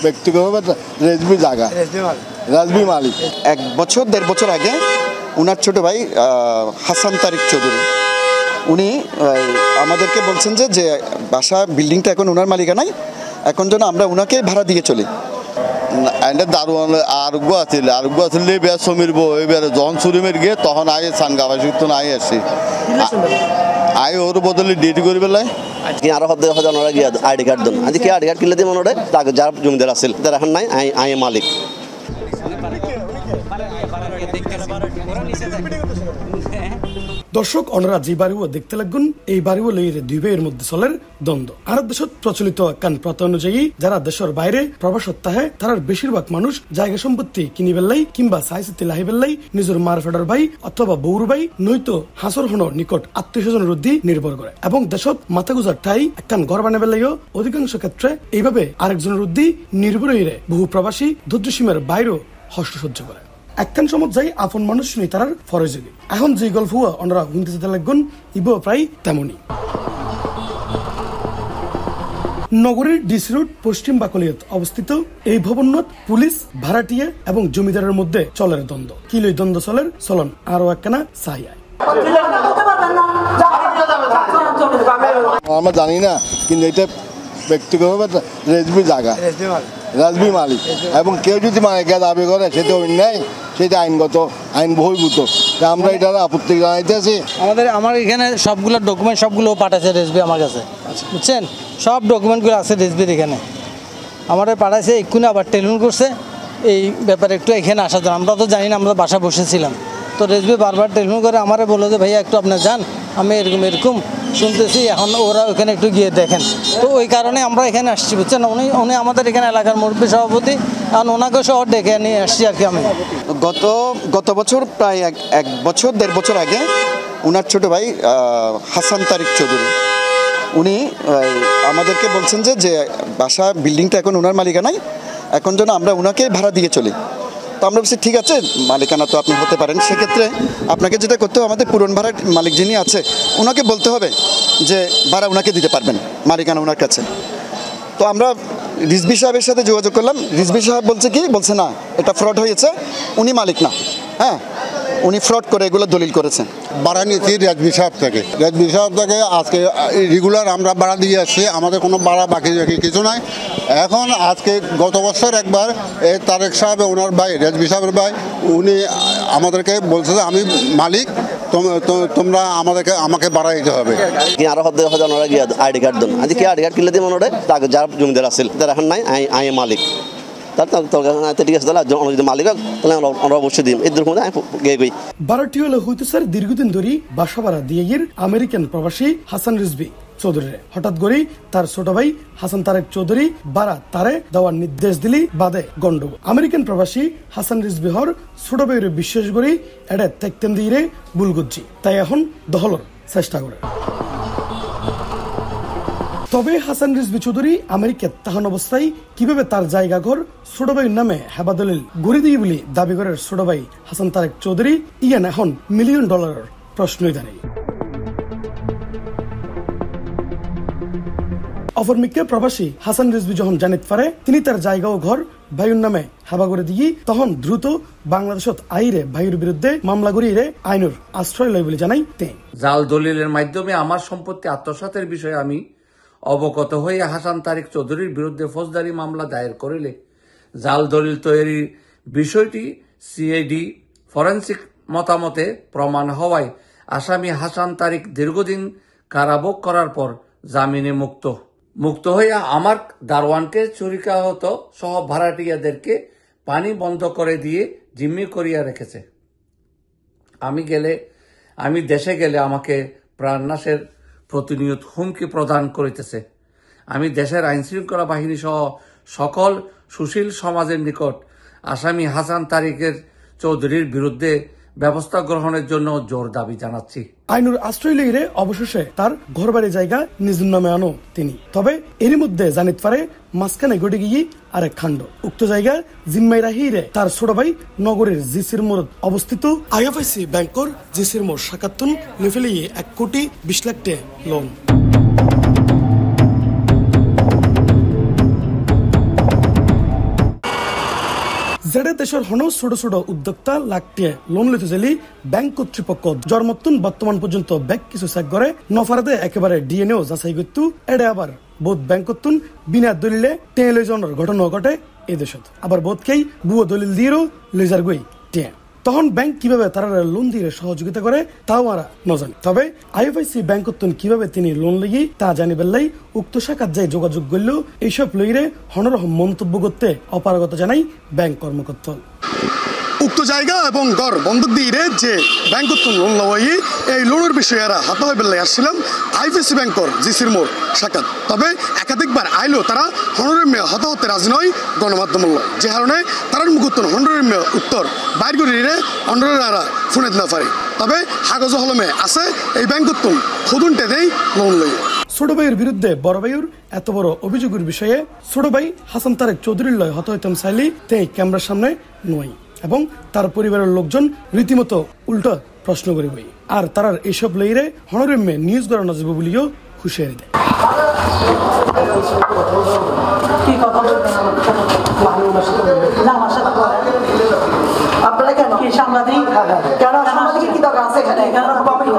ব্যক্তিগতভাবে রেজবি জায়গা রাজবি মালিক। 1 বছর 1.5 বছর আগে ওনার ছোট ভাই হাসান তারিক চৌধুরী উনি আমাদেরকে বলছেন যে বাসা বিল্ডিংটা এখন ওনার মালিকানায়, এখন যেন আমরা ওনাকে ভাড়া দিয়ে চলি। এটা দারোয়ান আরোগ্য আসলে বেশ সমীর বউ এবারে যখন সুরিমের গিয়ে তখন আগে সানগাবাসী তো নাই আসি আই ওর বদলে ডিউটি করি বেলায় আরো ওনারা গিয়ে আইডি কার্ড দেন আজ কি আইডি কার্ড কিনলে দিয়ে মনে তাকে যার জমিদার আছে তার এখন নাই আই মালিক। দর্শক ওনারা যে বাড়িও দেখতে লাগুন এই বাড়িও লইরে দুই ভাইয়ের মধ্যে চলের দ্বন্দ্ব। আর দেশত প্রচলিত কান প্রথা অনুযায়ী যারা দেশের বাইরে প্রবাসত তাহে তার বেশিরভাগ মানুষ জায়গা সম্পত্তি কিনি বেললাই কিংবা সাইসিতি লাহি বেললাই নিজের মার ফেডার ভাই অথবা বৌর ভাই নয়তো হাসর হনর নিকট আত্মীয় স্বজনের উদ্দি নির্ভর করে এবং দেশত মাথা গুজার ঠাই একখান ঘর বানা বেলাইও অধিকাংশ ক্ষেত্রে এইভাবে আরেকজনের উদ্দি নির্ভর হইরে বহু প্রবাসী ধৈর্য সীমার বাইরেও হস্ত সহ্য করে। একখান সময় যাই আপন মানুষ শুনি তার ফরজগি। এখন যে গল্প ওনারা শুনতে যেতে লাগবেন ইবো প্রায় তেমনি। নগরীর ডিসি রোড পশ্চিম বাকলিয়ত অবস্থিত এই ভবনত পুলিশ ভাড়াটিয়া এবং জমিদারের মধ্যে চলের দ্বন্দ্ব। কি লই দ্বন্দ্ব চলের চলন আরো একখানা সাহিয়ায়। আমরা জানি না কিন্তু এটা ব্যক্তিগতভাবে রেজবি জায়গা রাজবি মালিক এবং কেউ যদি মালিকা দাবি করে সেটা অন্যায়, সেটা আইনগত আইন বহির্ভূত। আমরা এটা আপত্তি জানাইতেছি। আমার এখানে সবগুলো ডকুমেন্ট সবগুলো পাঠাচ্ছে রেজবি আমার কাছে, বুঝছেন? সব ডকুমেন্টগুলো আছে রেজবির এখানে আমার পাঠাইছে। এক্ষুনি আবার টেলিফোন করছে এই ব্যাপারে একটু এখানে আসার জন্য। আমরা তো জানি না, আমরা বাসা বসেছিলাম তো রেজবি বারবার টেলিফোন করে আমারে বললো যে ভাইয়া একটু আপনার যান, আমি এরকম শুনতেছি, এখন ওরা ওখানে একটু গিয়ে দেখেন। তো ওই কারণে আমরা এখানে আসছি, বুঝছেন? উনি আমাদের এখানে এলাকার মুরব্বী সভাপতি, কারণ ওনাকে সহ ডেকে নিয়ে আসছি আর কি। আমি গত বছর প্রায় 1 বছর 1.5 বছর আগে ওনার ছোট ভাই হাসান তারিক চৌধুরী উনি আমাদেরকে বলছেন যে বাসা বিল্ডিংটা এখন ওনার মালিকানায়, এখন যেন আমরা ওনাকে ভাড়া দিয়ে চলি। তো আমরা বলছি ঠিক আছে, মালিকানা তো আপনি হতে পারেন, সেক্ষেত্রে আপনাকে যেটা করতে হবে আমাদের পুরন ভাড়ার মালিক যিনি আছে ওনাকে বলতে হবে যে ভাড়া ওনাকে দিতে পারবেন, মালিকানা ওনার কাছে। তো আমরা রিজভি সাহেবের সাথে যোগাযোগ করলাম। রিজভি সাহেব বলছে না, এটা ফ্রড হয়েছে, উনি মালিক না, হ্যাঁ উনি ফ্রড করে এগুলো দলিল করেছেন। ভাড়া নিয়েছি রেজবি সাহেব থেকে আজকে রেগুলার আমরা ভাড়া দিয়ে আসছি, আমাদের কোনো ভাড়া বাকি কিছু নাই। এখন আজকে গত বছর একবার এই তারেক সাহেব ওনার ভাই রেজবি সাহেবের ভাই উনি আমাদেরকে বলছে যে আমি মালিক, তোমরা আমাকে ভাড়া দিতে হবে। আরো ওনারা গিয়ে আইডি কার্ড দেন আজ কি আইডি কার্ড কিনলে দিয়ে মনে তাকে যার জমিদার আছে তার এখন নাই আই মালিক। দীর্ঘদিন ধরে বাসা ভাড়া দিয়ে আমেরিকান প্রবাসী হাসান রিজভি চৌধুরী হঠাৎ করে তার ছোট ভাই হাসান তারেক চৌধুরী বারা তারে দেওয়ার নির্দেশ দিলি বাদে গন্ডগোল। আমেরিকান প্রবাসী হাসান রিজভি হর ছোট ভাইয়ের বিশ্বাস করি এটা ত্যাগতেন দিয়ে বুলগুজ্জি, তাই এখন দখলর চেষ্টা করে। তবে হাসান রিজভি চৌধুরী আমেরিকার তাহান অবস্থায় কিভাবে তার জায়গা ঘর ছোট ভাইয়ের নামে হেবাদলিল গড়ে দিয়ে বলে দাবি করে ছোট ভাই হাসান তারেক চৌধুরী ইয়ান এখন $1 মিলিয়ন প্রশ্নই দাঁড়িয়ে। অপরমিকে প্রবাসী হাসান রিজভি যখন জানিত পারে তিনি তার জায়গা ও ঘর ভাইয়ের নামে হেবা করে দিয়ে তখন দ্রুত বাংলাদেশত আইরে ভাইয়ের বিরুদ্ধে মামলা করিয়ে আইনের আশ্রয় লয় বলে জানাই তিনি। জাল দলিলের মাধ্যমে আমার সম্পত্তি আত্মসাতের বিষয়ে আমি অবগত হয়ে হাসান তারিক চৌধুরীর বিরুদ্ধে ফৌজদারি মামলা দায়ের করিলে জাল দলিল তৈরির বিষয়টি সিআইডি ফরেন্সিক মতামতে প্রমাণ হওয়ায় আসামি হাসান তারিক দীর্ঘদিন কারাভোগ করার পর জামিনে মুক্ত হয়ে আমার দারোয়ানকে চুরিকাহত সহ ভাড়াটিয়াদেরকে পানি বন্ধ করে দিয়ে জিম্মি করিয়া রেখেছে। আমি দেশে গেলে আমাকে প্রাণনাশের প্রতিনিয়ত হুমকি প্রদান করিতেছে। আমি দেশের আইনশৃঙ্খলা বাহিনী সহ সকল সুশীল সমাজের নিকট আসামি হাসান তারিকের চৌধুরীর বিরুদ্ধে ব্যবস্থা গ্রহণের জন্য জোর দাবি জানাচ্ছি। আইনুর আশ্রয় লইরে অবশেষে তার ঘর বাড়ি জায়গা নিজ নামে আনো তিনি। তবে এর মধ্যে জানিত পারে মাঝখানে ঘটে গিয়ে আরেক কাণ্ড। উক্ত জায়গা জিম্মাই রাহিরে তার ছোট ভাই নগরের জিসির মোড় অবস্থিত আইএফআইসি ব্যাংকর জিসির মোড় শাখাতুন লেফেলিয়ে 1,20,00,000 লোন। যেটা দেশের হন ছোট ছোট উদ্যোক্তা লাখটিয়ে লোন লইতে চাইলি ব্যাংক কর্তৃপক্ষ জন্মতুন বর্তমান পর্যন্ত ব্যাংক কিছু চেক করে নফারাতে একেবারে ডিএনএও যাচাই করতু এটা আবার বোধ ব্যাংক করতুন বিনা দলিলে টেঁ লই যাওয়ার ঘটনা ঘটে এই দেশত আবার বোধকেই ভুয়ো দলিল দিয়েও লেজার গই টেঁ তখন ব্যাংক কিভাবে তারা লোন দিয়ে সহযোগিতা করে তাও আমরা নজানি তবে আইএফআইসি ব্যাংক কিভাবে তিনি লোন লেগি তা জানি বেললাই উক্ত শাখার যাই যোগাযোগ করলেও এইসব লইরে হনরহম মন্তব্য করতে অপারগতা জানাই ব্যাংক কর্মকর্তা উক্ত জায়গা এবং ঘর বন্ধক দিয়ে যে ব্যাংক লোন লওয়াই এই লোনের বিষয়ে এরা হাত হয়ে বেলায় আসছিলাম আইএফআইসি ব্যাংকর জিসির মোড় শাখাত তবে একাধিকবার আইলেও তারা হনরের মেয়ে হত হতে রাজি নয় গণমাধ্যম যে কারণে তারার মুখত্তন হনরের মেয়ে উত্তর বাইর করে হনরের আরা ফোনে না পারে তবে কাগজ হলমে আছে এই ব্যাংকত্তন খুদুনটে দেই লোন লই ছোট ভাইয়ের বিরুদ্ধে বড় ভাইয়ের এত বড় অভিযোগের বিষয়ে ছোট ভাই হাসান তারেক চৌধুরীর লয় হত হইতাম চাইলি তাই ক্যামেরার সামনে নয় এবং তার পরিবারের লোকজন রীতিমতো উল্টো প্রশ্ন করিবে আর তারার এইসব লইরে হনরের মেয়ে নিউজ করানো যাবে বলিও হুঁশিয়ারি দেয় আপনারা কেন কি সাংবাদিক কেন সাংবাদিকের কি দরকার আছে এখানে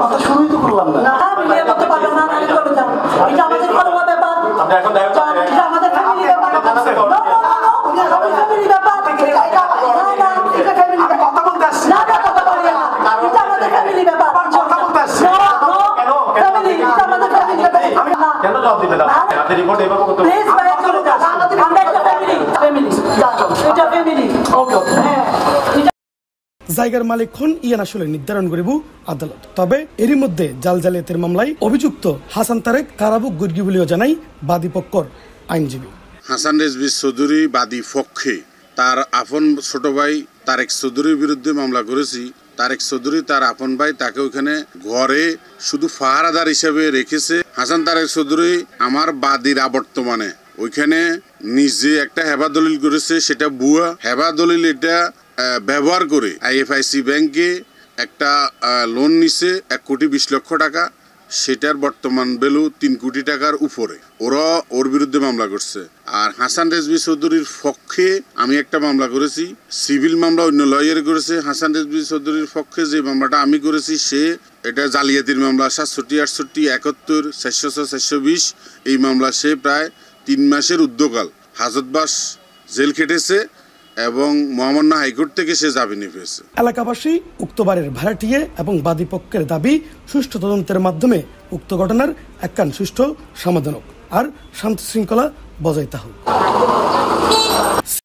কথা শুরুই তো করলাম না মিডিয়া করতে পারবেন না নালে করে যাও এটা আমাদের ঘরোয়া ব্যাপার আপনি এখন এটা আমাদের ফ্যামিলি ব্যাপার আমাদের ফ্যামিলি ব্যাপার এটা ফ্যামিলি কথা বলতে আসছি না কথা বলি না এটা আমাদের ফ্যামিলি ব্যাপার কথা বলতে আসছি কেন ফ্যামিলি এটা আমাদের ফ্যামিলি ব্যাপার কেন জবাব দিবেন না আপনি রিপোর্ট এইভাবে করতে প্লিজ ভাই চলে যান আমরা একটা ফ্যামিলি এটা ফ্যামিলি ওকে ওকে হ্যাঁ জায়গার মালিক খন ইয়ান আসলে নির্ধারণ করিব আদালত তবে এরই মধ্যে জাল জালিয়াতির মামলায় অভিযুক্ত হাসান তারেক কারাভোগ গর্গি বলেও জানাই বাদী পক্ষর আইনজীবী হাসান রেজভী চৌধুরী বাদী পক্ষে তার আপন ছোট ভাই তারেক চৌধুরীর বিরুদ্ধে মামলা করেছি তারেক চৌধুরী তার আপন ভাই তাকে ওইখানে ঘরে শুধু পাহারাদার হিসেবে রেখেছে হাসান তারেক চৌধুরী আমার বাদীর বর্তমানে ওইখানে নিজে একটা হেবা দলিল করেছে সেটা ভুয়া হেবা দলিল এটা ব্যবহার করে আইএফআইসি ব্যাংকে একটা লোন নিছে 1,20,00,000 টাকা সেটার বর্তমান ভ্যালু 3 কোটি টাকার উপরে ওরা ওর বিরুদ্ধে মামলা করছে আর হাসান রেজভী চৌধুরীর পক্ষে আমি একটা মামলা করেছি সিভিল মামলা অন্য লয়ার করেছে হাসান রেজভী চৌধুরীর পক্ষে যে মামলাটা আমি করেছি সে এটা জালিয়াতির মামলা 67, 68, 71, 406, 420 এই মামলা সে প্রায় 3 মাসের ঊর্ধ্বকাল হাজতবাস জেল খেটেছে এবং মহামান্য হাইকোর্ট থেকে সে জামিনে পেয়েছে এলাকাবাসী উক্ত বাড়ির ভাড়াটিয়ে এবং বাদী পক্ষের দাবি সুষ্ঠু তদন্তের মাধ্যমে উক্ত ঘটনার একখান সুষ্ঠু সমাধান হোক আর শান্তি শৃঙ্খলা বজায় থাকুক।